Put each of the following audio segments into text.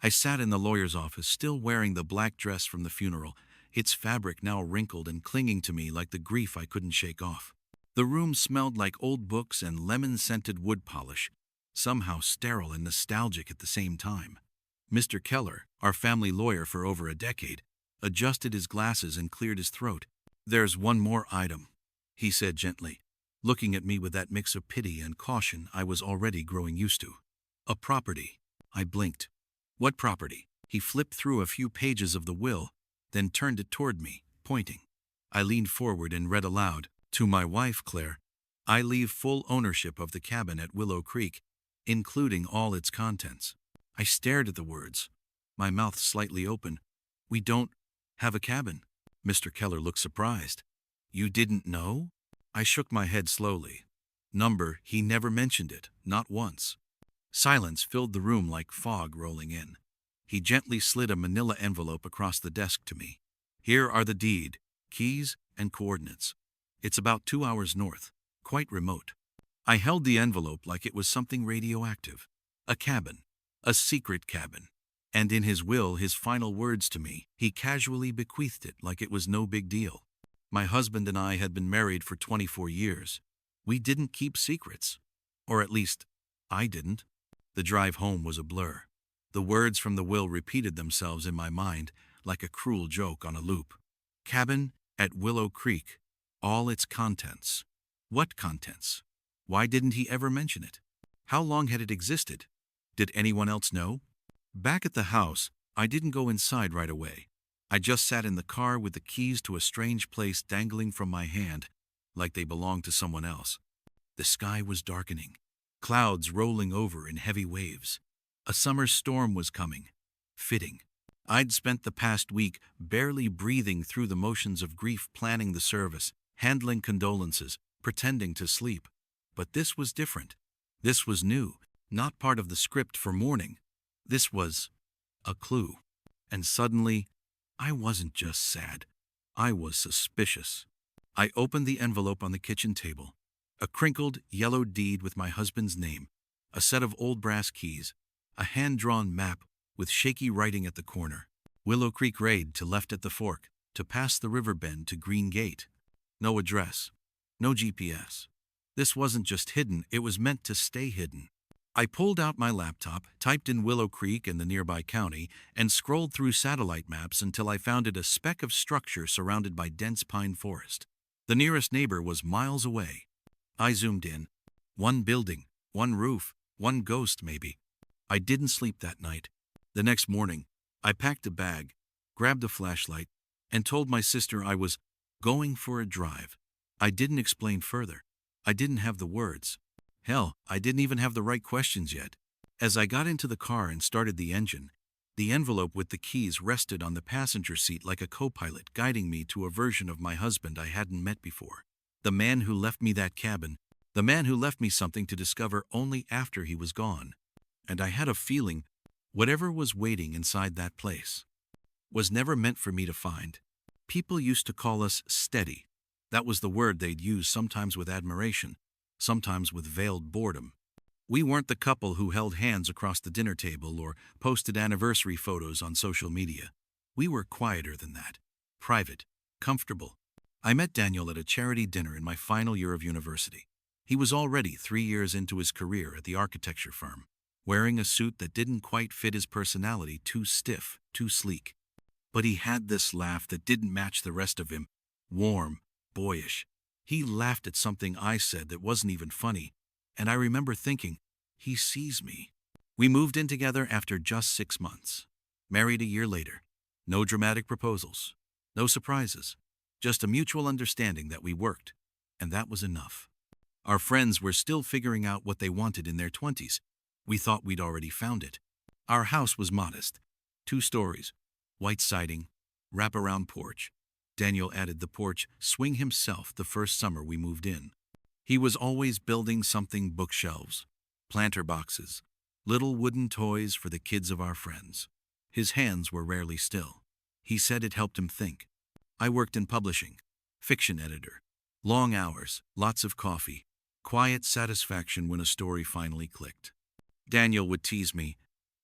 I sat in the lawyer's office, still wearing the black dress from the funeral, its fabric now wrinkled and clinging to me like the grief I couldn't shake off. The room smelled like old books and lemon-scented wood polish, somehow sterile and nostalgic at the same time. Mr. Keller, our family lawyer for over a decade, adjusted his glasses and cleared his throat. "There's one more item," he said gently, looking at me with that mix of pity and caution I was already growing used to. "A property." I blinked. "What property?" He flipped through a few pages of the will, then turned it toward me, pointing. I leaned forward and read aloud, "To my wife, Claire, I leave full ownership of the cabin at Willow Creek, including all its contents." I stared at the words, my mouth slightly open. "We don't have a cabin." Mr. Keller looked surprised. "You didn't know?" I shook my head slowly. He never mentioned it, not once. Silence filled the room like fog rolling in. He gently slid a manila envelope across the desk to me. "Here are the deed, keys, and coordinates. It's about 2 hours north, quite remote." I held the envelope like it was something radioactive. A cabin. A secret cabin. And in his will, his final words to me, he casually bequeathed it like it was no big deal. My husband and I had been married for 24 years. We didn't keep secrets. Or at least, I didn't. The drive home was a blur. The words from the will repeated themselves in my mind like a cruel joke on a loop. Cabin at Willow Creek. All its contents. What contents? Why didn't he ever mention it? How long had it existed? Did anyone else know? Back at the house, I didn't go inside right away. I just sat in the car with the keys to a strange place dangling from my hand, like they belonged to someone else. The sky was darkening, clouds rolling over in heavy waves. A summer storm was coming. Fitting. I'd spent the past week barely breathing through the motions of grief, planning the service, handling condolences, pretending to sleep. But this was different. This was new, not part of the script for mourning. This was a clue. And suddenly, I wasn't just sad. I was suspicious. I opened the envelope on the kitchen table. A crinkled, yellow deed with my husband's name, a set of old brass keys, a hand-drawn map with shaky writing at the corner. Willow Creek Raid to left at the fork, to pass the river bend to Green Gate. No address. No GPS. This wasn't just hidden, it was meant to stay hidden. I pulled out my laptop, typed in Willow Creek and the nearby county, and scrolled through satellite maps until I found it a speck of structure surrounded by dense pine forest. The nearest neighbor was miles away. I zoomed in. One building, one roof, one ghost maybe. I didn't sleep that night. The next morning, I packed a bag, grabbed a flashlight, and told my sister I was going for a drive. I didn't explain further. I didn't have the words. Hell, I didn't even have the right questions yet. As I got into the car and started the engine, the envelope with the keys rested on the passenger seat like a co-pilot guiding me to a version of my husband I hadn't met before. The man who left me that cabin, the man who left me something to discover only after he was gone. And I had a feeling whatever was waiting inside that place was never meant for me to find. People used to call us steady. That was the word they'd use, sometimes with admiration, sometimes with veiled boredom. We weren't the couple who held hands across the dinner table or posted anniversary photos on social media. We were quieter than that. Private. Comfortable. I met Daniel at a charity dinner in my final year of university. He was already 3 years into his career at the architecture firm, wearing a suit that didn't quite fit his personality, too stiff, too sleek. But he had this laugh that didn't match the rest of him. Warm, boyish. He laughed at something I said that wasn't even funny, and I remember thinking, he sees me. We moved in together after just 6 months. Married a year later. No dramatic proposals. No surprises. Just a mutual understanding that we worked, and that was enough. Our friends were still figuring out what they wanted in their 20s. We thought we'd already found it. Our house was modest. 2 stories, white siding, wraparound porch. Daniel added the porch swing himself the first summer we moved in. He was always building something: bookshelves, planter boxes, little wooden toys for the kids of our friends. His hands were rarely still. He said it helped him think. I worked in publishing, fiction editor. Long hours, lots of coffee, quiet satisfaction when a story finally clicked. Daniel would tease me,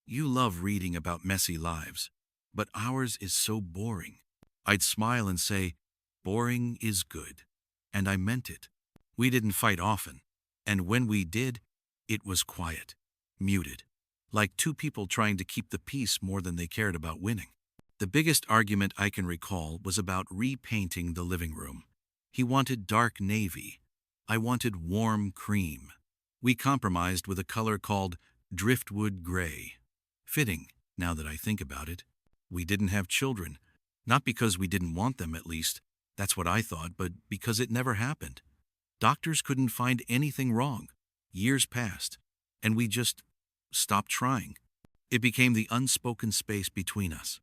You love reading about messy lives, but ours is so boring. I'd smile and say, boring is good. And I meant it. We didn't fight often. And when we did, it was quiet, muted, like two people trying to keep the peace more than they cared about winning. The biggest argument I can recall was about repainting the living room. He wanted dark navy. I wanted warm cream. We compromised with a color called driftwood gray. Fitting, now that I think about it. We didn't have children. Not because we didn't want them, at least. That's what I thought, but because it never happened. Doctors couldn't find anything wrong. Years passed, and we just stopped trying. It became the unspoken space between us.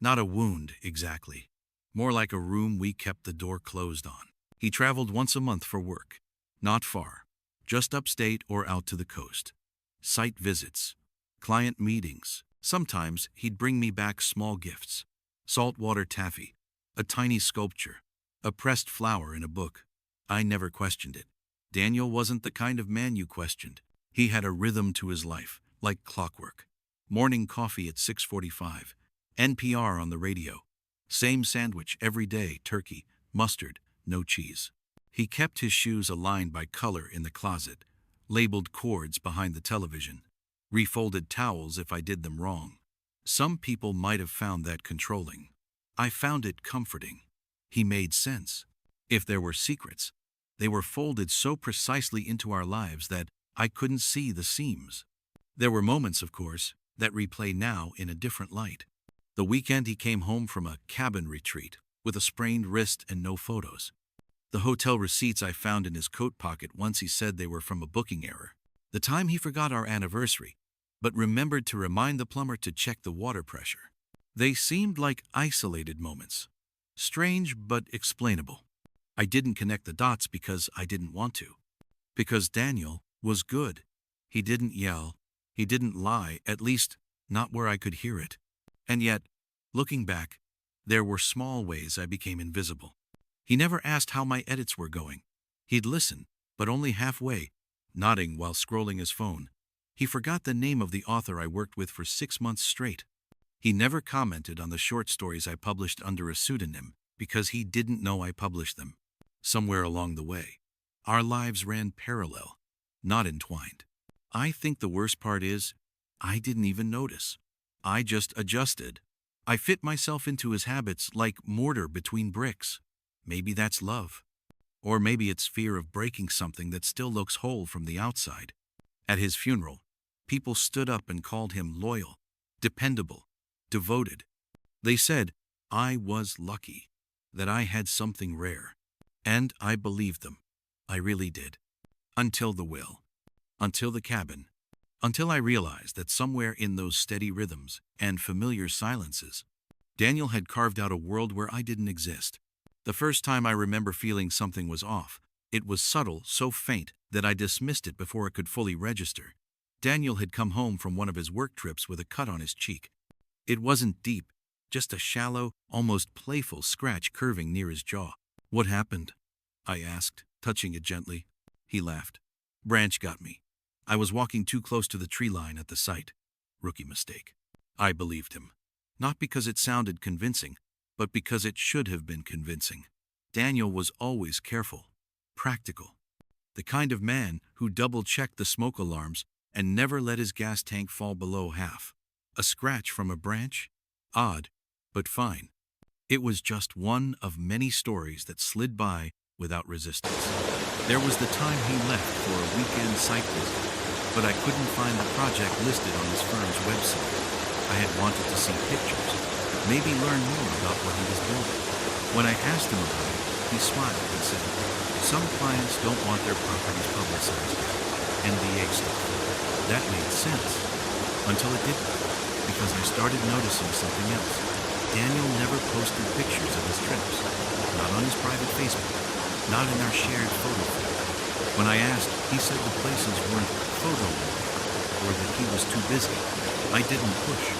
Not a wound, exactly. More like a room we kept the door closed on. He traveled once a month for work. Not far. Just upstate or out to the coast. Site visits. Client meetings. Sometimes he'd bring me back small gifts. Saltwater taffy. A tiny sculpture. A pressed flower in a book. I never questioned it. Daniel wasn't the kind of man you questioned. He had a rhythm to his life, like clockwork. Morning coffee at 6:45. NPR on the radio. Same sandwich every day, turkey, mustard, no cheese. He kept his shoes aligned by color in the closet, labeled cords behind the television, refolded towels if I did them wrong. Some people might have found that controlling. I found it comforting. He made sense. If there were secrets, they were folded so precisely into our lives that I couldn't see the seams. There were moments, of course, that replay now in a different light. The weekend he came home from a cabin retreat with a sprained wrist and no photos. The hotel receipts I found in his coat pocket once he said they were from a booking error. The time he forgot our anniversary, but remembered to remind the plumber to check the water pressure. They seemed like isolated moments. Strange but explainable. I didn't connect the dots because I didn't want to. Because Daniel was good. He didn't yell. He didn't lie, at least not where I could hear it. And yet, looking back, there were small ways I became invisible. He never asked how my edits were going. He'd listen, but only halfway, nodding while scrolling his phone. He forgot the name of the author I worked with for 6 months straight. He never commented on the short stories I published under a pseudonym because he didn't know I published them. Somewhere along the way, our lives ran parallel, not entwined. I think the worst part is, I didn't even notice. I just adjusted. I fit myself into his habits like mortar between bricks. Maybe that's love. Or maybe it's fear of breaking something that still looks whole from the outside. At his funeral, people stood up and called him loyal, dependable, devoted. They said I was lucky, that I had something rare. And I believed them. I really did. Until the will. Until the cabin. Until I realized that somewhere in those steady rhythms and familiar silences, Daniel had carved out a world where I didn't exist. The first time I remember feeling something was off, it was subtle, so faint that I dismissed it before it could fully register. Daniel had come home from one of his work trips with a cut on his cheek. It wasn't deep, just a shallow, almost playful scratch curving near his jaw. What happened? I asked, touching it gently. He laughed. Branch got me. I was walking too close to the tree line at the site. Rookie mistake. I believed him. Not because it sounded convincing, but because it should have been convincing. Daniel was always careful, practical. The kind of man who double-checked the smoke alarms and never let his gas tank fall below half. A scratch from a branch? Odd, but fine. It was just one of many stories that slid by without resistance. There was the time he left for a weekend site visit, but I couldn't find the project listed on his firm's website. I had wanted to see pictures, maybe learn more about what he was building. When I asked him about it, he smiled and said, some clients don't want their properties publicized yet. NDA stuff. That made sense. Until it didn't, because I started noticing something else. Daniel never posted pictures of his trips. Not on his private Facebook. Not in our shared photo feed. When I asked, he said the places weren't photo-worthy, or that he was too busy. I didn't push.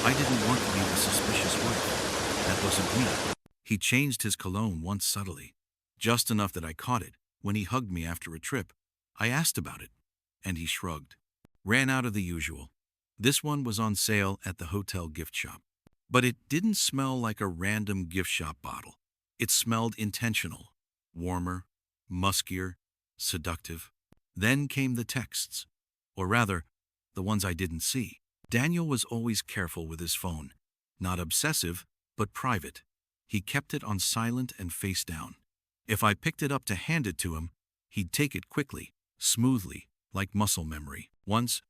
I didn't want to be the suspicious wife. That wasn't me. He changed his cologne once subtly, just enough that I caught it when he hugged me after a trip. I asked about it, and he shrugged. Ran out of the usual. This one was on sale at the hotel gift shop. But it didn't smell like a random gift shop bottle. It smelled intentional, warmer, muskier, seductive. Then came the texts, or rather, the ones I didn't see. Daniel was always careful with his phone. Not obsessive, but private. He kept it on silent and face down. If I picked it up to hand it to him, he'd take it quickly, smoothly, like muscle memory. Once,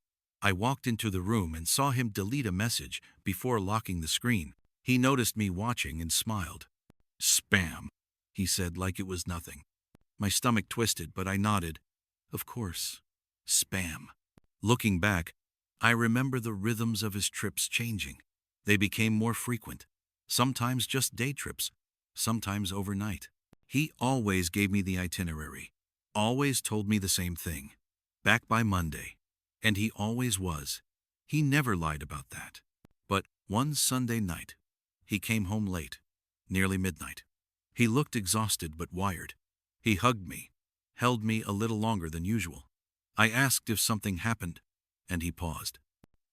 I walked into the room and saw him delete a message before locking the screen. He noticed me watching and smiled. "Spam," he said like it was nothing. My stomach twisted, but I nodded. Of course. Spam. Looking back, I remember the rhythms of his trips changing. They became more frequent, sometimes just day trips, sometimes overnight. He always gave me the itinerary, always told me the same thing. Back by Monday. And he always was. He never lied about that. But one Sunday night, he came home late, nearly midnight. He looked exhausted but wired. He hugged me, held me a little longer than usual. I asked if something happened, and he paused.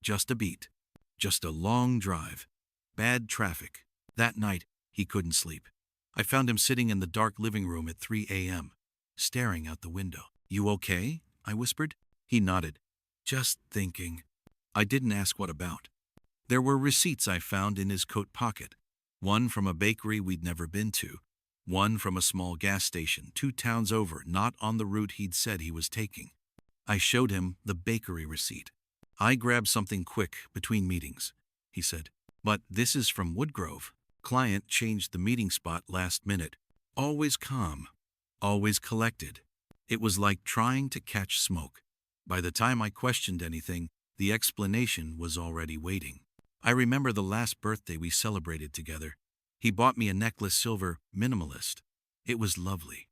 Just a beat. Just a long drive. Bad traffic. That night, he couldn't sleep. I found him sitting in the dark living room at 3 a.m., staring out the window. "You okay?" I whispered. He nodded. "Just thinking." I didn't ask what about. There were receipts I found in his coat pocket. One from a bakery we'd never been to. One from a small gas station 2 towns over, not on the route he'd said he was taking. I showed him the bakery receipt. "I grabbed something quick between meetings," he said. "But this is from Woodgrove. Client changed the meeting spot last minute." Always calm. Always collected. It was like trying to catch smoke. By the time I questioned anything, the explanation was already waiting. I remember the last birthday we celebrated together. He bought me a necklace, silver, minimalist. It was lovely.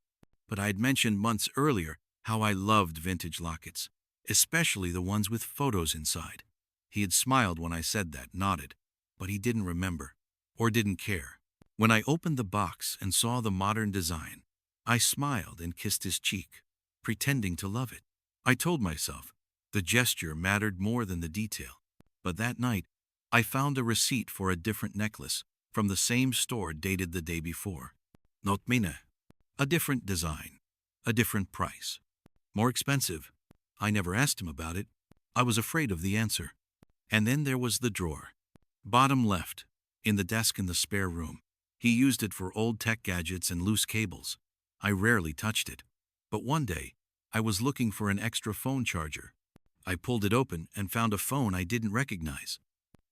But I'd mentioned months earlier how I loved vintage lockets, especially the ones with photos inside. He had smiled when I said that, nodded, but he didn't remember, or didn't care. When I opened the box and saw the modern design, I smiled and kissed his cheek, pretending to love it. I told myself the gesture mattered more than the detail. But that night, I found a receipt for a different necklace from the same store dated the day before. Not mina. A different design. A different price. More expensive. I never asked him about it. I was afraid of the answer. And then there was the drawer. Bottom left, in the desk in the spare room. He used it for old tech gadgets and loose cables. I rarely touched it. But one day, I was looking for an extra phone charger. I pulled it open and found a phone I didn't recognize.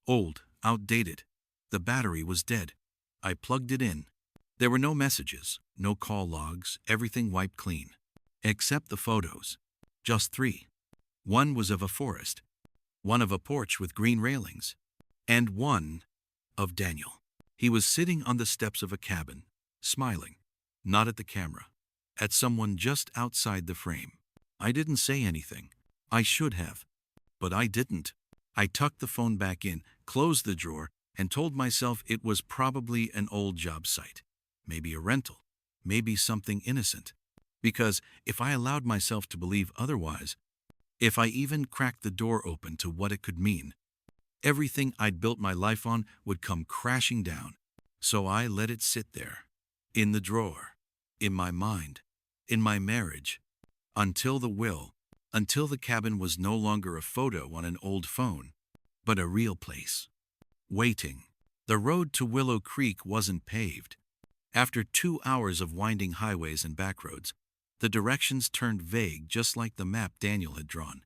Old, outdated. The battery was dead. I plugged it in. There were no messages, no call logs, everything wiped clean. Except the photos. Just 3. One was of a forest, one of a porch with green railings, and one of Daniel. He was sitting on the steps of a cabin, smiling, not at the camera, at someone just outside the frame. I didn't say anything. I should have. But I didn't. I tucked the phone back in, closed the drawer, and told myself it was probably an old job site. Maybe a rental. Maybe something innocent. Because if I allowed myself to believe otherwise, if I even cracked the door open to what it could mean, everything I'd built my life on would come crashing down. So I let it sit there, in the drawer, in my mind, in my marriage, until the will, until the cabin was no longer a photo on an old phone, but a real place. Waiting. The road to Willow Creek wasn't paved. After 2 hours of winding highways and back roads, the directions turned vague, just like the map Daniel had drawn.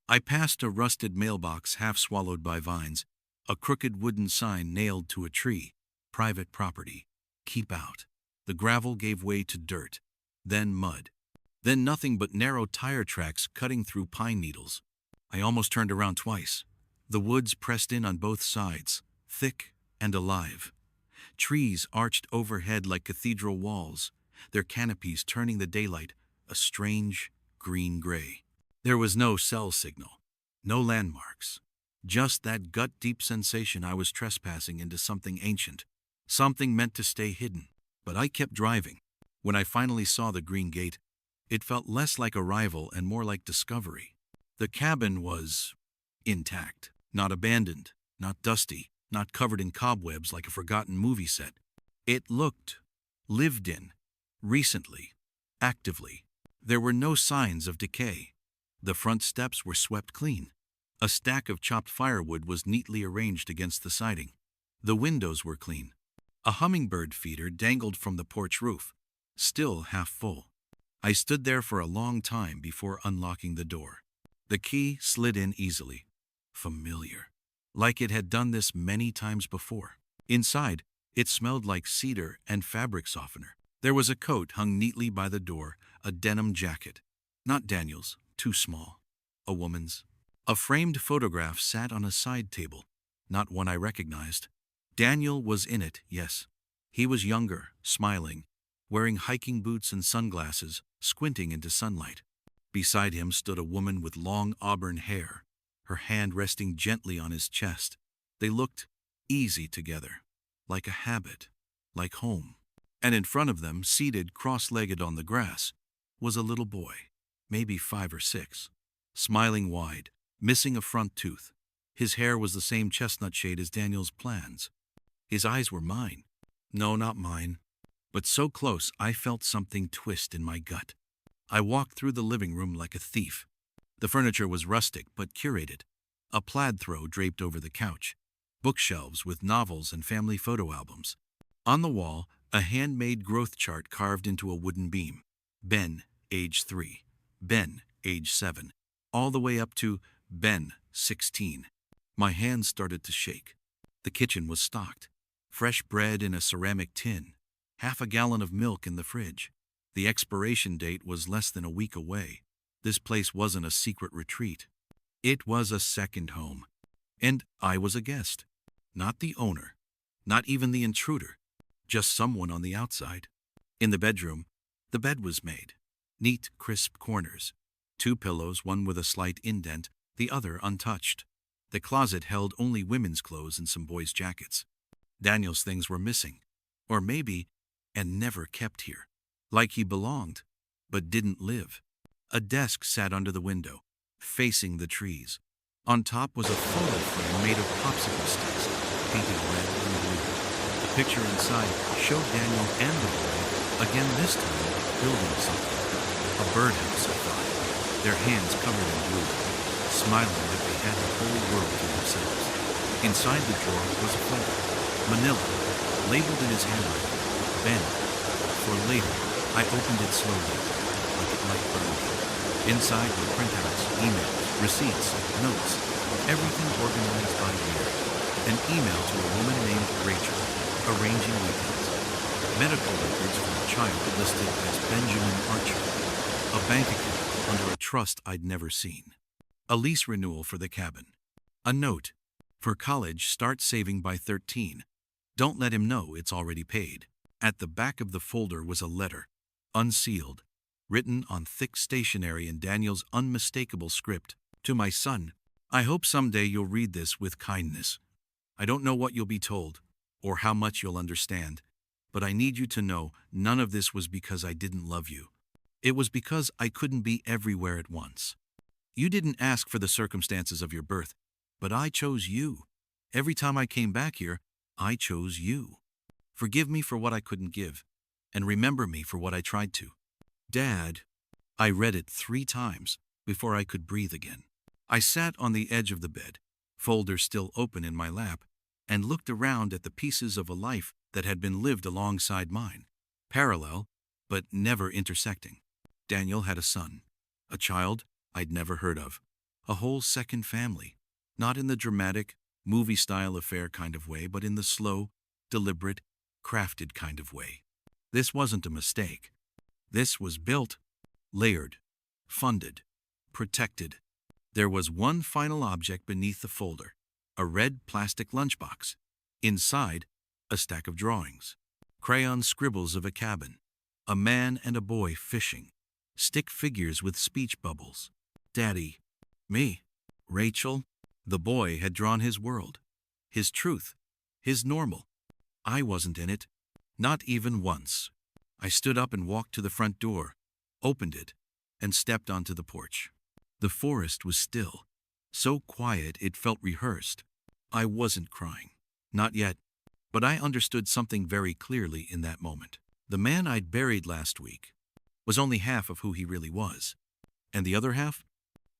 I passed a rusted mailbox half swallowed by vines, a crooked wooden sign nailed to a tree, private property, keep out. The gravel gave way to dirt, then mud, then nothing but narrow tire tracks cutting through pine needles. I almost turned around twice. The woods pressed in on both sides, thick and alive. Trees arched overhead like cathedral walls, their canopies turning the daylight a strange green-gray. There was no cell signal, no landmarks, just that gut-deep sensation I was trespassing into something ancient, something meant to stay hidden. But I kept driving. When I finally saw the green gate, it felt less like arrival and more like discovery. The cabin was intact. Not abandoned, not dusty, not covered in cobwebs like a forgotten movie set. It looked lived in, recently, actively. There were no signs of decay. The front steps were swept clean. A stack of chopped firewood was neatly arranged against the siding. The windows were clean. A hummingbird feeder dangled from the porch roof, still half full. I stood there for a long time before unlocking the door. The key slid in easily. Familiar. Like it had done this many times before. Inside, it smelled like cedar and fabric softener. There was a coat hung neatly by the door, a denim jacket. Not Daniel's, too small. A woman's. A framed photograph sat on a side table, not one I recognized. Daniel was in it, yes. He was younger, smiling, wearing hiking boots and sunglasses, squinting into sunlight. Beside him stood a woman with long auburn hair, her hand resting gently on his chest. They looked easy together, like a habit, like home. And in front of them, seated cross-legged on the grass, was a little boy, maybe 5 or 6, smiling wide, missing a front tooth. His hair was the same chestnut shade as Daniel's plans. His eyes were mine. No, not mine. But so close, I felt something twist in my gut. I walked through the living room like a thief. The furniture was rustic but curated. A plaid throw draped over the couch. Bookshelves with novels and family photo albums. On the wall, a handmade growth chart carved into a wooden beam. Ben, age 3. Ben, age 7. All the way up to Ben, 16. My hands started to shake. The kitchen was stocked. Fresh bread in a ceramic tin. Half a gallon of milk in the fridge. The expiration date was less than a week away. This place wasn't a secret retreat. It was a second home. And I was a guest. Not the owner. Not even the intruder. Just someone on the outside. In the bedroom, the bed was made. Neat, crisp corners. 2 pillows, one with a slight indent, the other untouched. The closet held only women's clothes and some boys' jackets. Daniel's things were missing. Or maybe, and never kept here. Like he belonged, but didn't live. A desk sat under the window, facing the trees. On top was a photo frame made of popsicle sticks, painted red and blue. The picture inside showed Daniel and the boy, again this time, building something. A birdhouse, I thought. Their hands covered in blue, smiling like they had the whole world to themselves. Inside the drawer was a folder, manila, labeled in his handwriting, Ben. For later, I opened it slowly, like it might burn me. Inside were printouts, emails, receipts, notes, everything organized by year. An email to a woman named Rachel, arranging weekends. Medical records for a child listed as Benjamin Archer. A bank account under a trust I'd never seen. A lease renewal for the cabin. A note. For college, start saving by 13. Don't let him know it's already paid. At the back of the folder was a letter, unsealed, written on thick stationery in Daniel's unmistakable script. To my son, I hope someday you'll read this with kindness. I don't know what you'll be told, or how much you'll understand, but I need you to know none of this was because I didn't love you. It was because I couldn't be everywhere at once. You didn't ask for the circumstances of your birth, but I chose you. Every time I came back here, I chose you. Forgive me for what I couldn't give, and remember me for what I tried to. Dad. I read it 3 times before I could breathe again. I sat on the edge of the bed, folder still open in my lap, and looked around at the pieces of a life that had been lived alongside mine, parallel, but never intersecting. Daniel had a son, a child I'd never heard of, a whole second family, not in the dramatic, movie-style affair kind of way, but in the slow, deliberate, crafted kind of way. This wasn't a mistake. This was built, layered, funded, protected. There was one final object beneath the folder, a red plastic lunchbox. Inside, a stack of drawings, crayon scribbles of a cabin, a man and a boy fishing, stick figures with speech bubbles. Daddy, me, Rachel. The boy had drawn his world, his truth, his normal. I wasn't in it, not even once. I stood up and walked to the front door, opened it, and stepped onto the porch. The forest was still, So quiet it felt rehearsed. I wasn't crying. Not yet. But I understood something very clearly in that moment. The man I'd buried last week was only half of who he really was. And the other half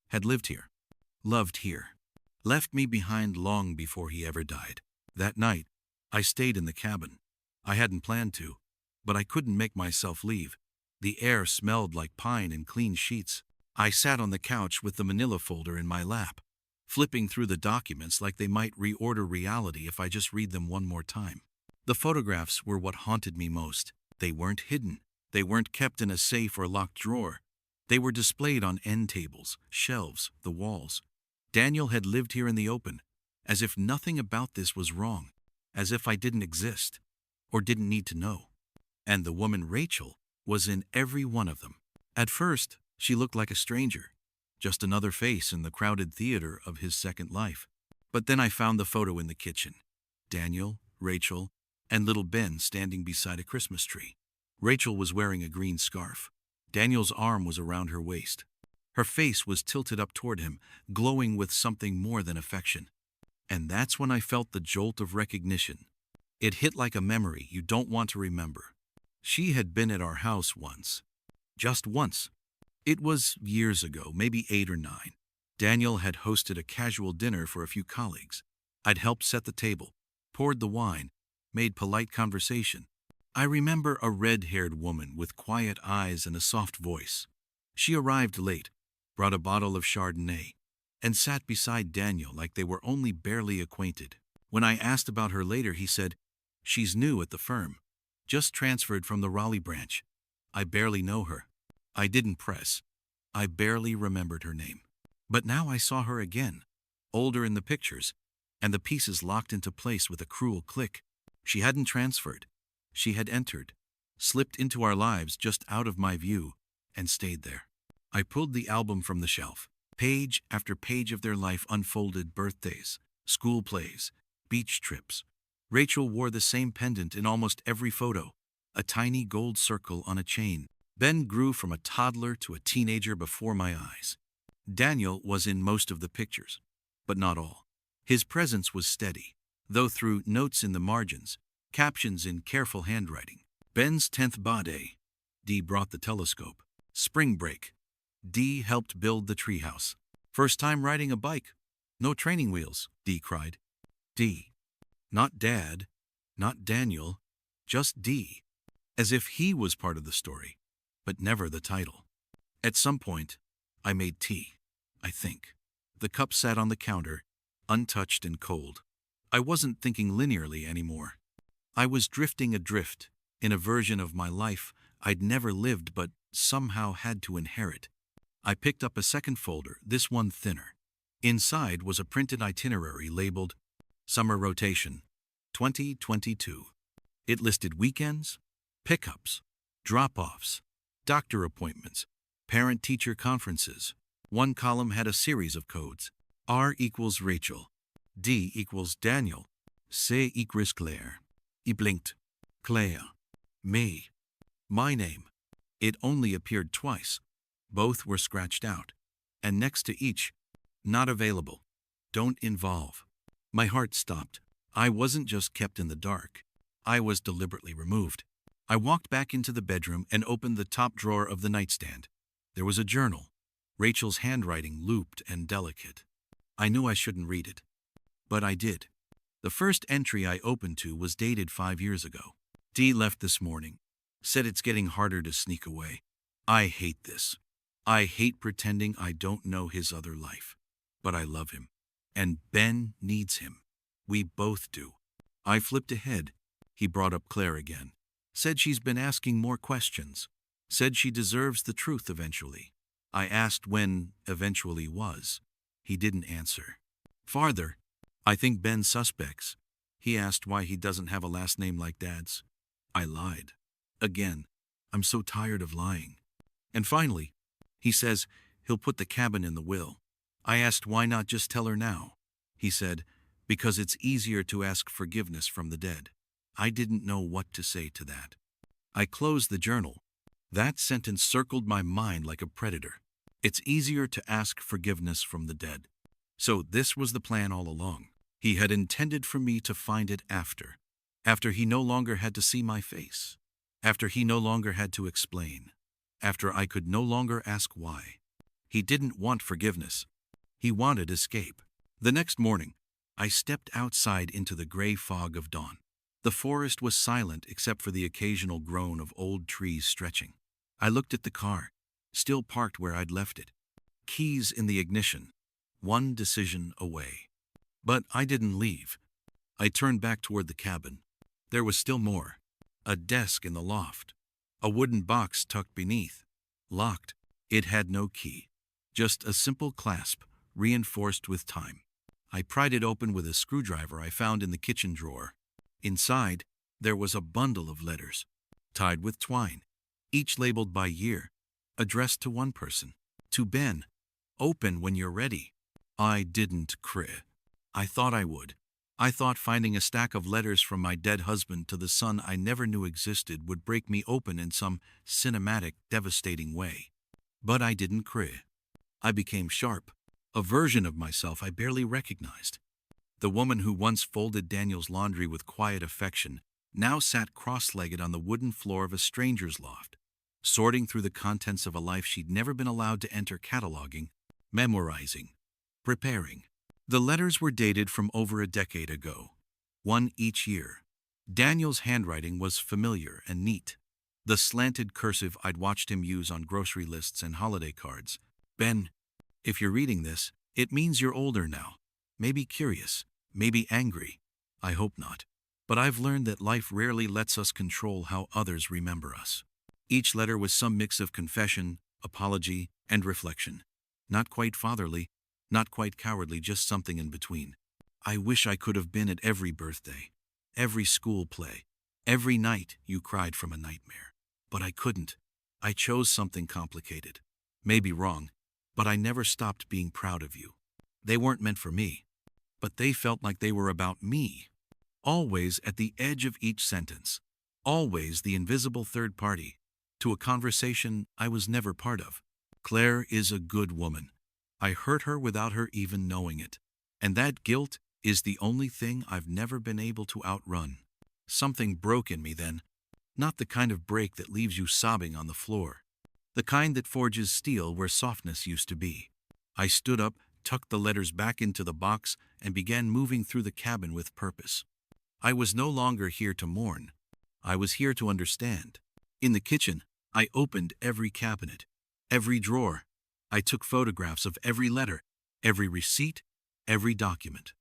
had lived here, loved here, left me behind long before he ever died. That night, I stayed in the cabin. I hadn't planned to, but I couldn't make myself leave. The air smelled like pine and clean sheets. I sat on the couch with the manila folder in my lap, flipping through the documents like they might reorder reality if I just read them one more time. The photographs were what haunted me most. They weren't hidden. They weren't kept in a safe or locked drawer. They were displayed on end tables, shelves, the walls. Daniel had lived here in the open, as if nothing about this was wrong, as if I didn't exist, or didn't need to know. And the woman Rachel was in every one of them. At first, she looked like a stranger, just another face in the crowded theater of his second life. But then I found the photo in the kitchen. Daniel, Rachel, and little Ben standing beside a Christmas tree. Rachel was wearing a green scarf. Daniel's arm was around her waist. Her face was tilted up toward him, glowing with something more than affection. And that's when I felt the jolt of recognition. It hit like a memory you don't want to remember. She had been at our house once. Just once. It was years ago, maybe 8 or 9. Daniel had hosted a casual dinner for a few colleagues. I'd helped set the table, poured the wine, made polite conversation. I remember a red-haired woman with quiet eyes and a soft voice. She arrived late, brought a bottle of Chardonnay, and sat beside Daniel like they were only barely acquainted. When I asked about her later, he said, "She's new at the firm, just transferred from the Raleigh branch. I barely know her." I didn't press. I barely remembered her name. But now I saw her again, older in the pictures, and the pieces locked into place with a cruel click. She hadn't transferred. She had entered, slipped into our lives just out of my view, and stayed there. I pulled the album from the shelf. Page after page of their life unfolded: birthdays, school plays, beach trips. Rachel wore the same pendant in almost every photo, a tiny gold circle on a chain. Ben grew from a toddler to a teenager before my eyes. Daniel was in most of the pictures, but not all. His presence was steady, though through notes in the margins, captions in careful handwriting. Ben's 10th birthday. Dee brought the telescope. Spring break. Dee helped build the treehouse. First time riding a bike. No training wheels, Dee cried. Dee. Not Dad, not Daniel, just Dee. As if he was part of the story, but never the title. At some point, I made tea, I think. The cup sat on the counter, untouched and cold. I wasn't thinking linearly anymore. I was drifting adrift in a version of my life I'd never lived but somehow had to inherit. I picked up a second folder, this one thinner. Inside was a printed itinerary labeled Summer Rotation 2022. It listed weekends, pickups, drop-offs, doctor appointments, parent-teacher conferences. One column had a series of codes. R equals Rachel, D equals Daniel, C equals Claire. I blinked. Claire. Me. My name. It only appeared twice. Both were scratched out. And next to each, not available. Don't involve. My heart stopped. I wasn't just kept in the dark. I was deliberately removed. I walked back into the bedroom and opened the top drawer of the nightstand. There was a journal. Rachel's handwriting looped and delicate. I knew I shouldn't read it. But I did. The first entry I opened to was dated 5 years ago. Dee left this morning. Said it's getting harder to sneak away. I hate this. I hate pretending I don't know his other life. But I love him. And Ben needs him. We both do. I flipped ahead. He brought up Claire again. Said she's been asking more questions. Said she deserves the truth eventually. I asked when eventually was. He didn't answer. Farther, I think Ben suspects. He asked why he doesn't have a last name like Dad's. I lied. Again. I'm so tired of lying. And finally, he says he'll put the cabin in the will. I asked why not just tell her now. He said, because it's easier to ask forgiveness from the dead. I didn't know what to say to that. I closed the journal. That sentence circled my mind like a predator. It's easier to ask forgiveness from the dead. So this was the plan all along. He had intended for me to find it after he no longer had to see my face, after he no longer had to explain, after I could no longer ask why. He didn't want forgiveness. He wanted escape. The next morning, I stepped outside into the gray fog of dawn. The forest was silent except for the occasional groan of old trees stretching. I looked at the car, still parked where I'd left it. Keys in the ignition, one decision away. But I didn't leave. I turned back toward the cabin. There was still more. A desk in the loft. A wooden box tucked beneath. Locked. It had no key. Just a simple clasp, reinforced with time. I pried it open with a screwdriver I found in the kitchen drawer. Inside, there was a bundle of letters, tied with twine, each labeled by year, addressed to one person. To Ben. Open when you're ready. I didn't cry. I thought I would. I thought finding a stack of letters from my dead husband to the son I never knew existed would break me open in some cinematic, devastating way. But I didn't cry. I became sharp, a version of myself I barely recognized. The woman who once folded Daniel's laundry with quiet affection now sat cross-legged on the wooden floor of a stranger's loft, sorting through the contents of a life she'd never been allowed to enter, cataloging, memorizing, preparing. The letters were dated from over a decade ago, one each year. Daniel's handwriting was familiar and neat, the slanted cursive I'd watched him use on grocery lists and holiday cards. Ben, if you're reading this, it means you're older now. Maybe curious, maybe angry. I hope not. But I've learned that life rarely lets us control how others remember us. Each letter was some mix of confession, apology, and reflection. Not quite fatherly, not quite cowardly, just something in between. I wish I could have been at every birthday, every school play, every night you cried from a nightmare. But I couldn't. I chose something complicated. Maybe wrong, but I never stopped being proud of you. They weren't meant for me, but they felt like they were about me. Always at the edge of each sentence. Always the invisible third party to a conversation I was never part of. Claire is a good woman. I hurt her without her even knowing it. And that guilt is the only thing I've never been able to outrun. Something broke in me then. Not the kind of break that leaves you sobbing on the floor. The kind that forges steel where softness used to be. I stood up, tucked the letters back into the box, and began moving through the cabin with purpose. I was no longer here to mourn. I was here to understand. In the kitchen, I opened every cabinet, every drawer. I took photographs of every letter, every receipt, every document.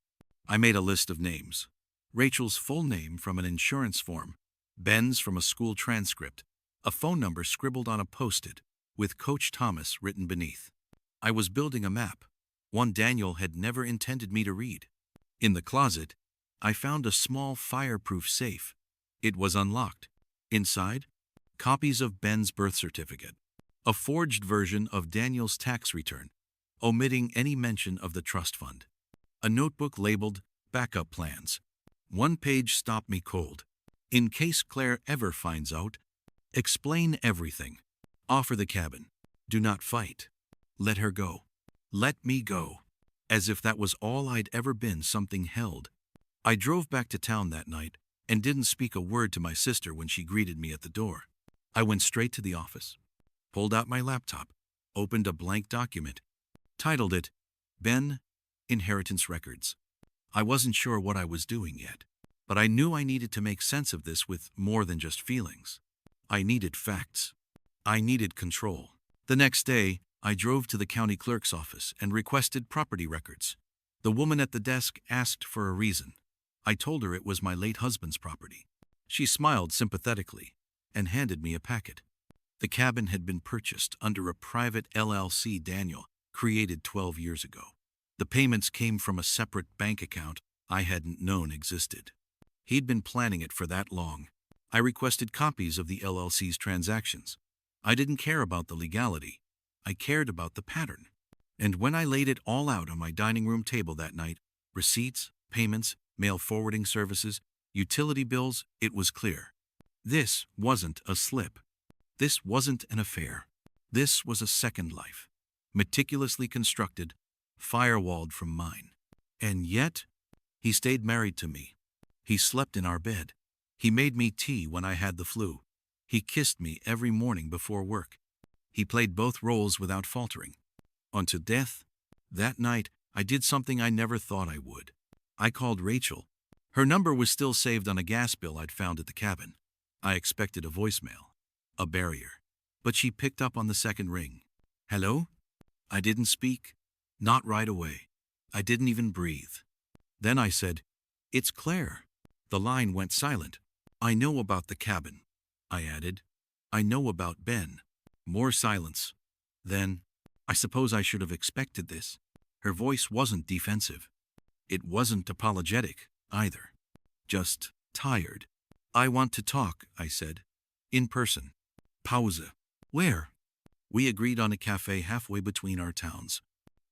I made a list of names. Rachel's full name from an insurance form, Ben's from a school transcript, a phone number scribbled on a post-it, with Coach Thomas written beneath. I was building a map, one Daniel had never intended me to read. In the closet, I found a small fireproof safe. It was unlocked. Inside, copies of Ben's birth certificate, a forged version of Daniel's tax return, omitting any mention of the trust fund, a notebook labeled backup plans. One page stopped me cold. In case Claire ever finds out, explain everything. Offer the cabin. Do not fight. Let her go. Let me go. As if that was all I'd ever been, something held. I drove back to town that night and didn't speak a word to my sister when she greeted me at the door. I went straight to the office, pulled out my laptop, opened a blank document, titled it, Ben, Inheritance Records. I wasn't sure what I was doing yet, but I knew I needed to make sense of this with more than just feelings. I needed facts. I needed control. The next day, I drove to the county clerk's office and requested property records. The woman at the desk asked for a reason. I told her it was my late husband's property. She smiled sympathetically and handed me a packet. The cabin had been purchased under a private LLC Daniel created 12 years ago. The payments came from a separate bank account I hadn't known existed. He'd been planning it for that long. I requested copies of the LLC's transactions. I didn't care about the legality. I cared about the pattern. And when I laid it all out on my dining room table that night, receipts, payments, mail forwarding services, utility bills, it was clear. This wasn't a slip. This wasn't an affair. This was a second life, meticulously constructed, firewalled from mine. And yet, he stayed married to me. He slept in our bed. He made me tea when I had the flu. He kissed me every morning before work. He played both roles without faltering. Unto death, that night, I did something I never thought I would. I called Rachel. Her number was still saved on a gas bill I'd found at the cabin. I expected a voicemail, a barrier. But she picked up on the second ring. Hello? I didn't speak. Not right away. I didn't even breathe. Then I said, "It's Claire." The line went silent. "I know about the cabin," I added. "I know about Ben." More silence. Then, "I suppose I should have expected this." Her voice wasn't defensive. It wasn't apologetic, either. Just tired. "I want to talk," I said. "In person." Pause. "Where?" We agreed on a cafe halfway between our towns.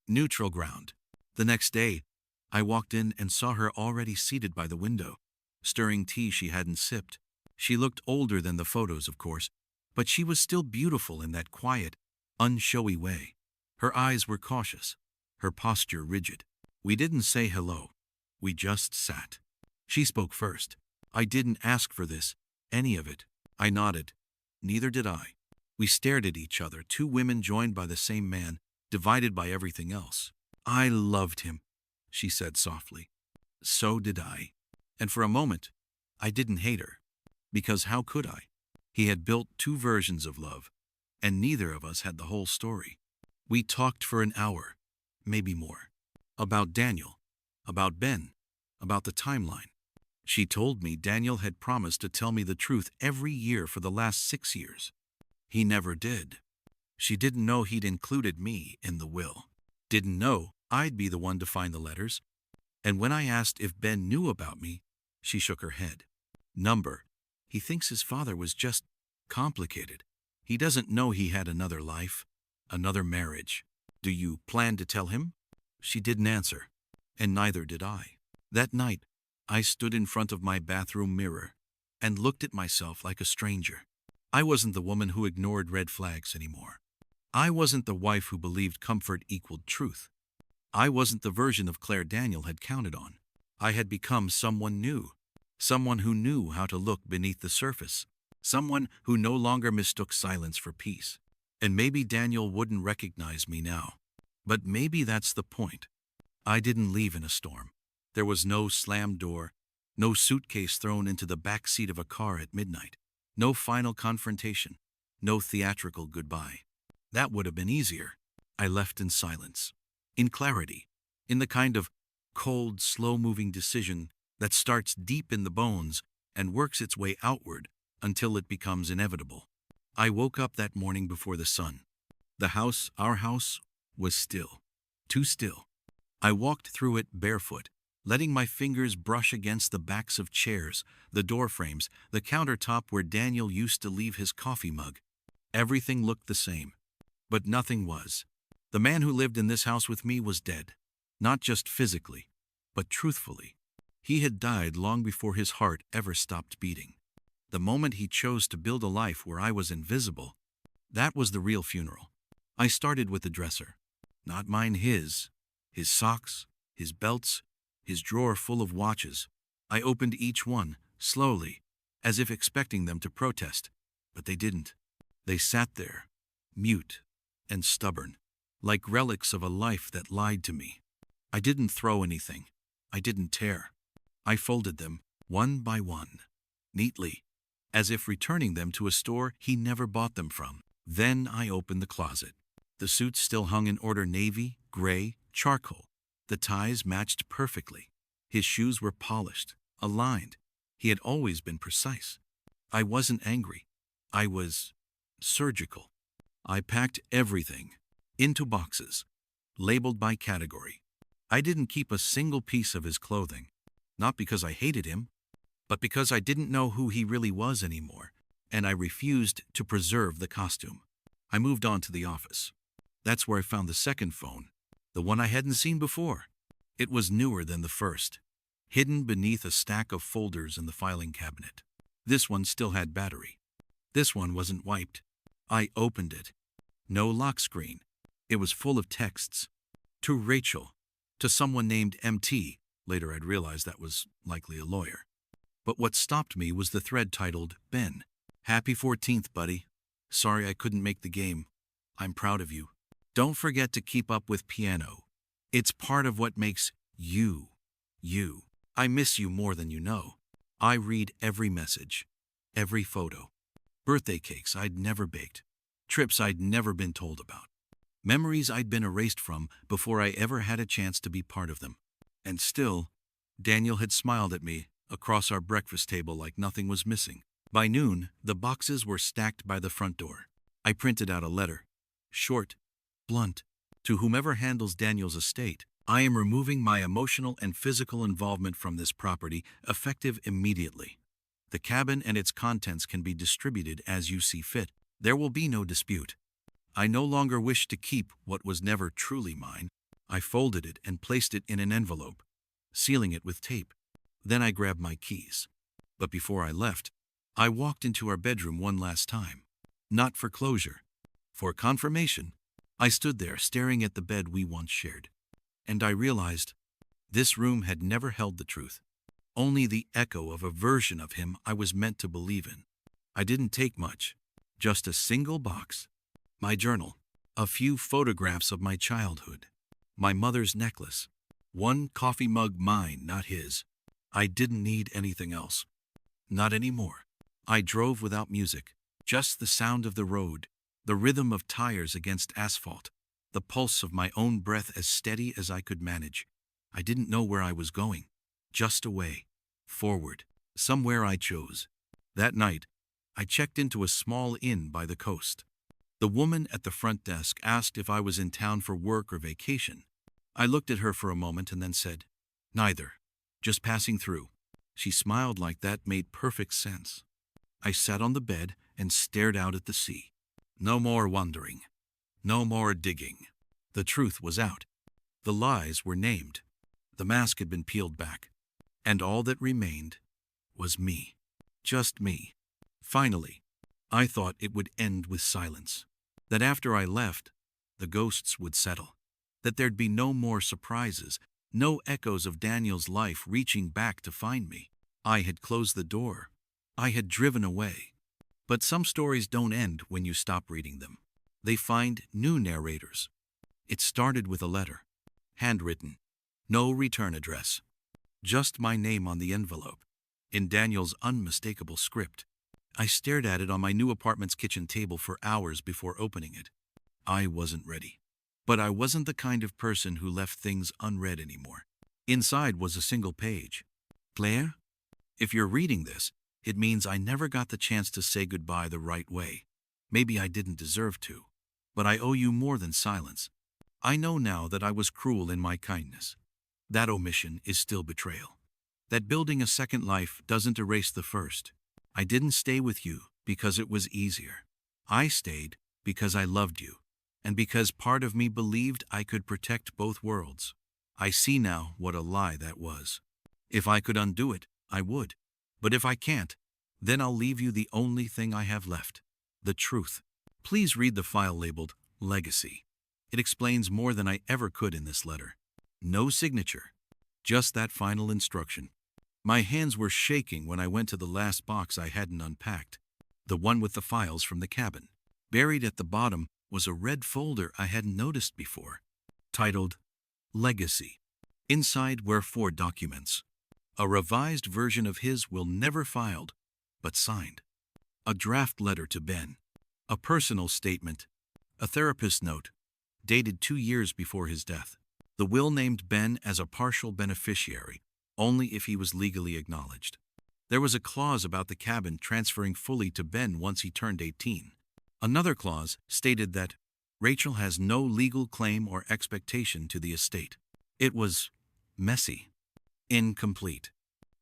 Neutral ground. The next day, I walked in and saw her already seated by the window, stirring tea she hadn't sipped. She looked older than the photos, of course, but she was still beautiful in that quiet, unshowy way. Her eyes were cautious, her posture rigid. We didn't say hello. We just sat. She spoke first. "I didn't ask for this, any of it." I nodded. Neither did I. We stared at each other, two women joined by the same man, divided by everything else. "I loved him," she said softly. So did I. And for a moment, I didn't hate her. Because how could I? He had built two versions of love, and neither of us had the whole story. We talked for an hour, maybe more. About Daniel, about Ben, about the timeline. She told me Daniel had promised to tell me the truth every year for the last 6 years. He never did. She didn't know he'd included me in the will. Didn't know I'd be the one to find the letters. And when I asked if Ben knew about me, she shook her head. Number. He thinks his father was just complicated. He doesn't know he had another life, another marriage. Do you plan to tell him? She didn't answer, and neither did I. That night, I stood in front of my bathroom mirror and looked at myself like a stranger. I wasn't the woman who ignored red flags anymore. I wasn't the wife who believed comfort equaled truth. I wasn't the version of Claire Daniel had counted on. I had become someone new, someone who knew how to look beneath the surface, someone who no longer mistook silence for peace. And maybe Daniel wouldn't recognize me now. But maybe that's the point. I didn't leave in a storm. There was no slammed door, no suitcase thrown into the back seat of a car at midnight, no final confrontation, no theatrical goodbye. That would have been easier. I left in silence, in clarity, in the kind of cold, slow-moving decision that starts deep in the bones and works its way outward until it becomes inevitable. I woke up that morning before the sun. The house, our house, was still. Too still. I walked through it barefoot, letting my fingers brush against the backs of chairs, the door frames, the countertop where Daniel used to leave his coffee mug. Everything looked the same, but nothing was. The man who lived in this house with me was dead, not just physically, but truthfully. He had died long before his heart ever stopped beating. The moment he chose to build a life where I was invisible, that was the real funeral. I started with the dresser. Not mine, his socks, his belts, his drawer full of watches. I opened each one, slowly, as if expecting them to protest, but they didn't. They sat there, mute and stubborn, like relics of a life that lied to me. I didn't throw anything. I didn't tear. I folded them, one by one, neatly, as if returning them to a store he never bought them from. Then I opened the closet. The suits still hung in order: navy, gray, charcoal. The ties matched perfectly. His shoes were polished, aligned. He had always been precise. I wasn't angry. I was surgical. I packed everything into boxes, labeled by category. I didn't keep a single piece of his clothing, not because I hated him, but because I didn't know who he really was anymore, and I refused to preserve the costume. I moved on to the office. That's where I found the second phone, the one I hadn't seen before. It was newer than the first, hidden beneath a stack of folders in the filing cabinet. This one still had battery. This one wasn't wiped. I opened it. No lock screen. It was full of texts. To Rachel. To someone named MT. Later I'd realized that was likely a lawyer. But what stopped me was the thread titled, Ben. Happy 14th, buddy. Sorry I couldn't make the game. I'm proud of you. Don't forget to keep up with piano. It's part of what makes you, you. I miss you more than you know. I read every message, every photo. Birthday cakes I'd never baked. Trips I'd never been told about. Memories I'd been erased from before I ever had a chance to be part of them. And still, Daniel had smiled at me across our breakfast table like nothing was missing. By noon, the boxes were stacked by the front door. I printed out a letter. Short, blunt. To whomever handles Daniel's estate, I am removing my emotional and physical involvement from this property, effective immediately. The cabin and its contents can be distributed as you see fit. There will be no dispute. I no longer wish to keep what was never truly mine. I folded it and placed it in an envelope, sealing it with tape. Then I grabbed my keys. But before I left, I walked into our bedroom one last time. Not for closure. For confirmation. I stood there staring at the bed we once shared. And I realized this room had never held the truth. Only the echo of a version of him I was meant to believe in. I didn't take much. Just a single box. My journal. A few photographs of my childhood. My mother's necklace. One coffee mug mine, not his. I didn't need anything else. Not anymore. I drove without music. Just the sound of the road. The rhythm of tires against asphalt. The pulse of my own breath as steady as I could manage. I didn't know where I was going. Just away. Forward. Somewhere I chose. That night, I checked into a small inn by the coast. The woman at the front desk asked if I was in town for work or vacation. I looked at her for a moment and then said, "Neither. Just passing through." She smiled like that made perfect sense. I sat on the bed and stared out at the sea. No more wondering. No more digging. The truth was out. The lies were named. The mask had been peeled back. And all that remained was me. Just me. Finally, I thought it would end with silence. That after I left, the ghosts would settle. That there'd be no more surprises, no echoes of Daniel's life reaching back to find me. I had closed the door. I had driven away. But some stories don't end when you stop reading them. They find new narrators. It started with a letter. Handwritten. No return address. Just my name on the envelope. In Daniel's unmistakable script. I stared at it on my new apartment's kitchen table for hours before opening it. I wasn't ready. But I wasn't the kind of person who left things unread anymore. Inside was a single page. Claire? If you're reading this, it means I never got the chance to say goodbye the right way. Maybe I didn't deserve to. But I owe you more than silence. I know now that I was cruel in my kindness. That omission is still betrayal. That building a second life doesn't erase the first. I didn't stay with you because it was easier. I stayed because I loved you, and because part of me believed I could protect both worlds. I see now what a lie that was. If I could undo it, I would. But if I can't, then I'll leave you the only thing I have left. The truth. Please read the file labeled Legacy. It explains more than I ever could in this letter. No signature. Just that final instruction. My hands were shaking when I went to the last box I hadn't unpacked. The one with the files from the cabin. Buried at the bottom was a red folder I hadn't noticed before. Titled Legacy. Inside were 4 documents. A revised version of his will never filed, but signed. A draft letter to Ben. A personal statement. A therapist note, dated 2 years before his death. The will named Ben as a partial beneficiary, only if he was legally acknowledged. There was a clause about the cabin transferring fully to Ben once he turned 18. Another clause stated that Rachel has no legal claim or expectation to the estate. It was messy. Incomplete.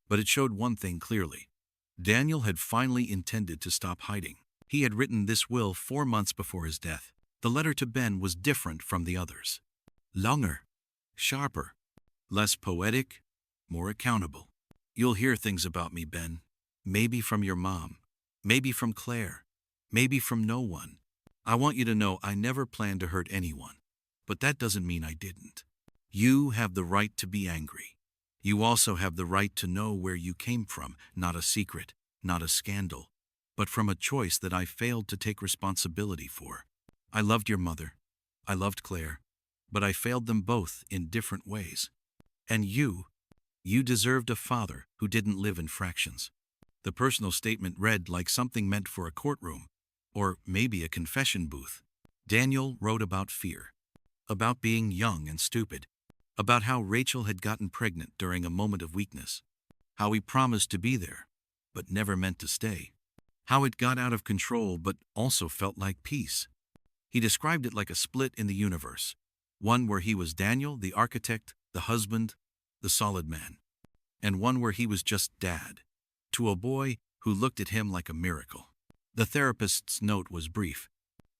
But it showed one thing clearly. Daniel had finally intended to stop hiding. He had written this will 4 months before his death. The letter to Ben was different from the others. Longer. Sharper. Less poetic. More accountable. You'll hear things about me, Ben. Maybe from your mom. Maybe from Claire. Maybe from no one. I want you to know I never planned to hurt anyone. But that doesn't mean I didn't. You have the right to be angry. You also have the right to know where you came from, not a secret, not a scandal, but from a choice that I failed to take responsibility for. I loved your mother. I loved Claire. But I failed them both in different ways. And you deserved a father who didn't live in fractions. The personal statement read like something meant for a courtroom, or maybe a confession booth. Daniel wrote about fear, about being young and stupid, about how Rachel had gotten pregnant during a moment of weakness, how he promised to be there, but never meant to stay, how it got out of control but also felt like peace. He described it like a split in the universe, one where he was Daniel, the architect, the husband, the solid man, and one where he was just dad, to a boy who looked at him like a miracle. The therapist's note was brief.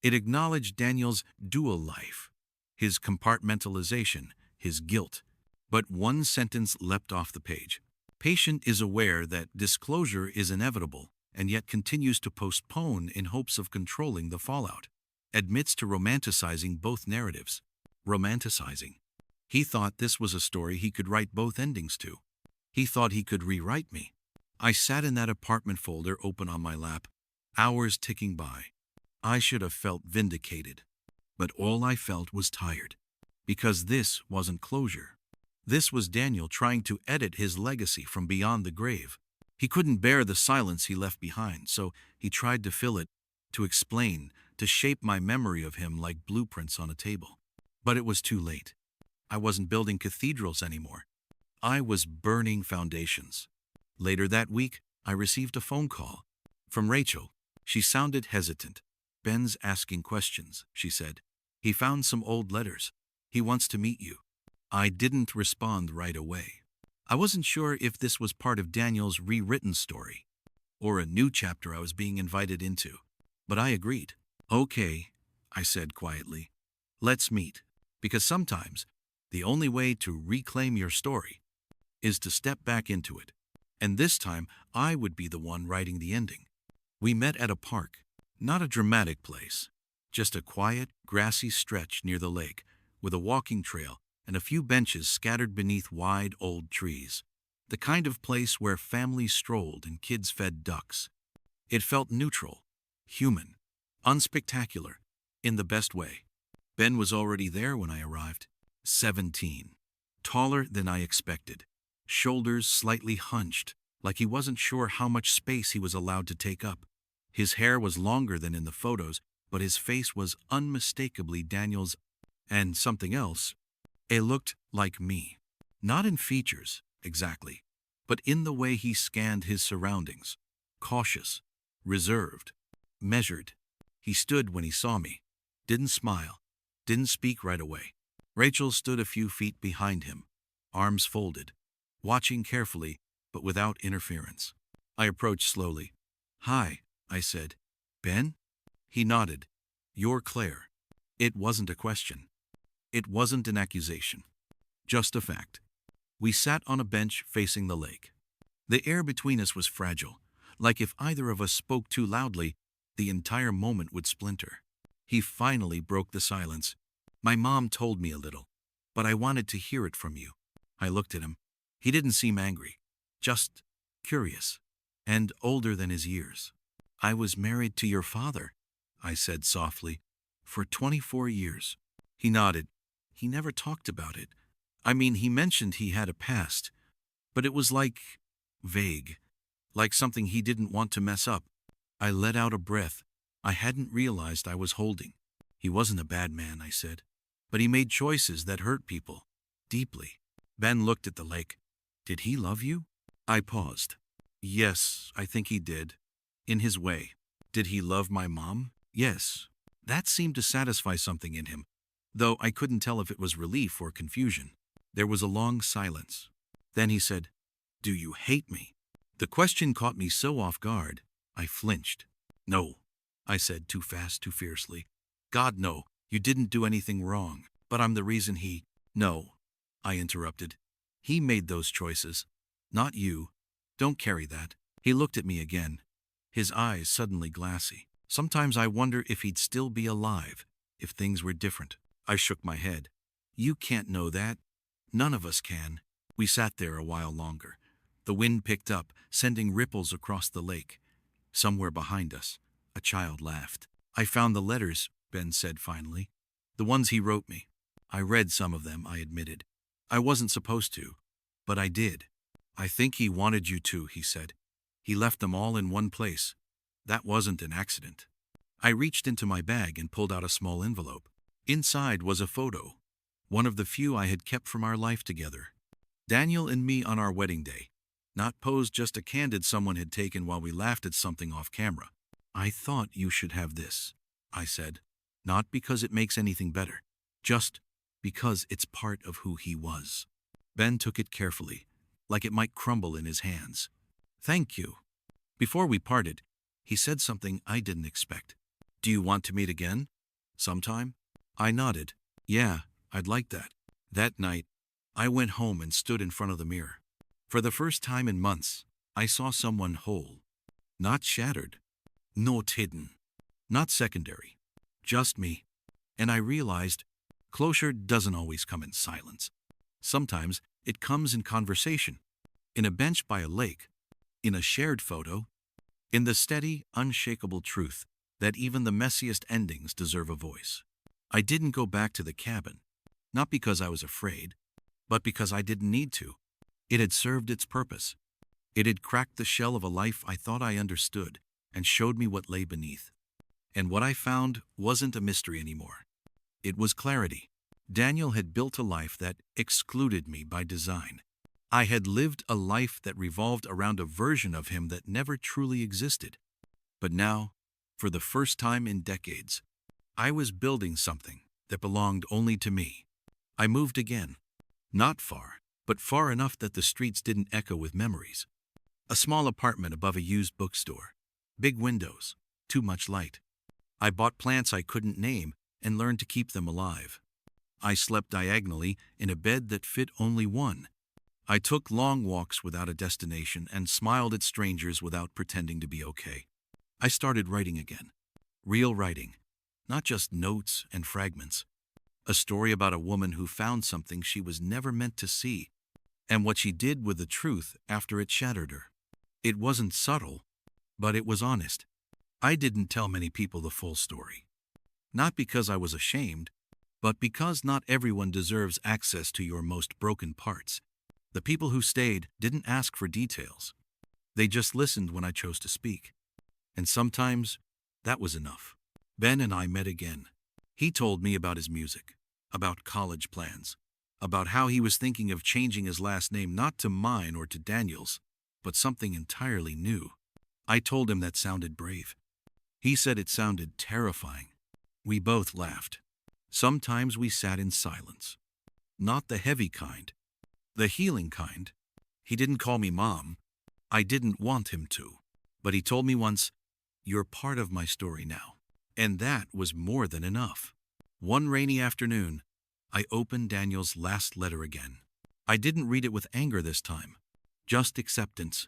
It acknowledged Daniel's dual life, his compartmentalization, his guilt. But one sentence leapt off the page. Patient is aware that disclosure is inevitable and yet continues to postpone in hopes of controlling the fallout. Admits to romanticizing both narratives. Romanticizing. He thought this was a story he could write both endings to. He thought he could rewrite me. I sat in that apartment folder open on my lap, hours ticking by. I should have felt vindicated. But all I felt was tired. Because this wasn't closure. This was Daniel trying to edit his legacy from beyond the grave. He couldn't bear the silence he left behind, so he tried to fill it, to explain, to shape my memory of him like blueprints on a table. But it was too late. I wasn't building cathedrals anymore. I was burning foundations. Later that week, I received a phone call from Rachel. She sounded hesitant. "Ben's asking questions," she said. "He found some old letters. He wants to meet you." I didn't respond right away. I wasn't sure if this was part of Daniel's rewritten story, or a new chapter I was being invited into. But I agreed. "Okay," I said quietly. "Let's meet." Because sometimes, the only way to reclaim your story is to step back into it. And this time, I would be the one writing the ending. We met at a park, not a dramatic place, just a quiet, grassy stretch near the lake, with a walking trail and a few benches scattered beneath wide old trees. The kind of place where families strolled and kids fed ducks. It felt neutral, human, unspectacular, in the best way. Ben was already there when I arrived. 17. Taller than I expected. Shoulders slightly hunched, like he wasn't sure how much space he was allowed to take up. His hair was longer than in the photos, but his face was unmistakably Daniel's. And something else. It looked like me. Not in features, exactly, but in the way he scanned his surroundings. Cautious, reserved, measured. He stood when he saw me. Didn't smile. Didn't speak right away. Rachel stood a few feet behind him, arms folded, watching carefully, but without interference. I approached slowly. "Hi," I said. "Ben?" He nodded. "You're Claire." It wasn't a question. It wasn't an accusation. Just a fact. We sat on a bench facing the lake. The air between us was fragile, like if either of us spoke too loudly, the entire moment would splinter. He finally broke the silence. "My mom told me a little, but I wanted to hear it from you." I looked at him. He didn't seem angry, just curious, and older than his years. "I was married to your father," I said softly, "for 24 years. He nodded. He never talked about it. I mean, he mentioned he had a past, but it was like vague, like something he didn't want to mess up. I let out a breath I hadn't realized I was holding. "He wasn't a bad man," I said, "but he made choices that hurt people, deeply." Ben looked at the lake. "Did he love you?" I paused. "Yes, I think he did. In his way." "Did he love my mom?" "Yes." That seemed to satisfy something in him, though I couldn't tell if it was relief or confusion. There was a long silence. Then he said, "Do you hate me?" The question caught me so off guard, I flinched. "No," I said too fast, too fiercely. "God, no, you didn't do anything wrong, but I'm the reason he—" "No," I interrupted. "He made those choices, not you. Don't carry that." He looked at me again, his eyes suddenly glassy. Sometimes I wonder if he'd still be alive, if things were different. I shook my head. "You can't know that. None of us can. We sat there a while longer. The wind picked up, sending ripples across the lake. Somewhere behind us, a child laughed. I found the letters, Ben said finally. The ones he wrote me. I read some of them, I admitted. I wasn't supposed to, but I did. I think he wanted you to, he said. He left them all in one place. That wasn't an accident. I reached into my bag and pulled out a small envelope. Inside was a photo, one of the few I had kept from our life together. Daniel and me on our wedding day. Not posed, just a candid someone had taken while we laughed at something off camera. I thought you should have this, I said. Not because it makes anything better, just because it's part of who he was. Ben took it carefully, like it might crumble in his hands. Thank you. Before we parted, he said something I didn't expect. Do you want to meet again? Sometime? I nodded. Yeah, I'd like that. That night, I went home and stood in front of the mirror. For the first time in months, I saw someone whole. Not shattered. Not hidden. Not secondary. Just me. And I realized closure doesn't always come in silence. Sometimes it comes in conversation. In a bench by a lake. In a shared photo. In the steady, unshakable truth that even the messiest endings deserve a voice. I didn't go back to the cabin. Not because I was afraid, but because I didn't need to. It had served its purpose. It had cracked the shell of a life I thought I understood and showed me what lay beneath. And what I found wasn't a mystery anymore. It was clarity. Daniel had built a life that excluded me by design. I had lived a life that revolved around a version of him that never truly existed. But now, for the first time in decades, I was building something that belonged only to me. I moved again. Not far, but far enough that the streets didn't echo with memories. A small apartment above a used bookstore. Big windows. Too much light. I bought plants I couldn't name and learned to keep them alive. I slept diagonally in a bed that fit only one. I took long walks without a destination and smiled at strangers without pretending to be okay. I started writing again. Real writing. Not just notes and fragments. A story about a woman who found something she was never meant to see, and what she did with the truth after it shattered her. It wasn't subtle, but it was honest. I didn't tell many people the full story. Not because I was ashamed, but because not everyone deserves access to your most broken parts. The people who stayed didn't ask for details. They just listened when I chose to speak. And sometimes, that was enough. Ben and I met again. He told me about his music, about college plans, about how he was thinking of changing his last name not to mine or to Daniel's, but something entirely new. I told him that sounded brave. He said it sounded terrifying. We both laughed. Sometimes we sat in silence. Not the heavy kind, the healing kind. He didn't call me Mom. I didn't want him to. But he told me once, "You're part of my story now." And that was more than enough. One rainy afternoon, I opened Daniel's last letter again. I didn't read it with anger this time, just acceptance.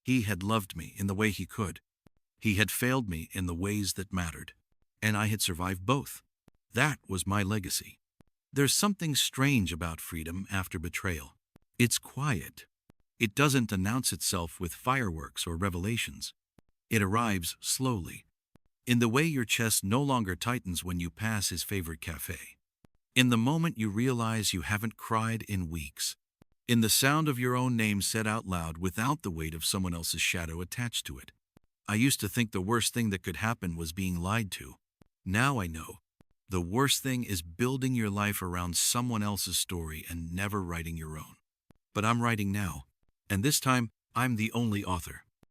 He had loved me in the way he could. He had failed me in the ways that mattered. And I had survived both. That was my legacy. There's something strange about freedom after betrayal. It's quiet. It doesn't announce itself with fireworks or revelations. It arrives slowly. In the way your chest no longer tightens when you pass his favorite cafe. In the moment you realize you haven't cried in weeks. In the sound of your own name said out loud without the weight of someone else's shadow attached to it. I used to think the worst thing that could happen was being lied to. Now I know. The worst thing is building your life around someone else's story and never writing your own. But I'm writing now. And this time, I'm the only author.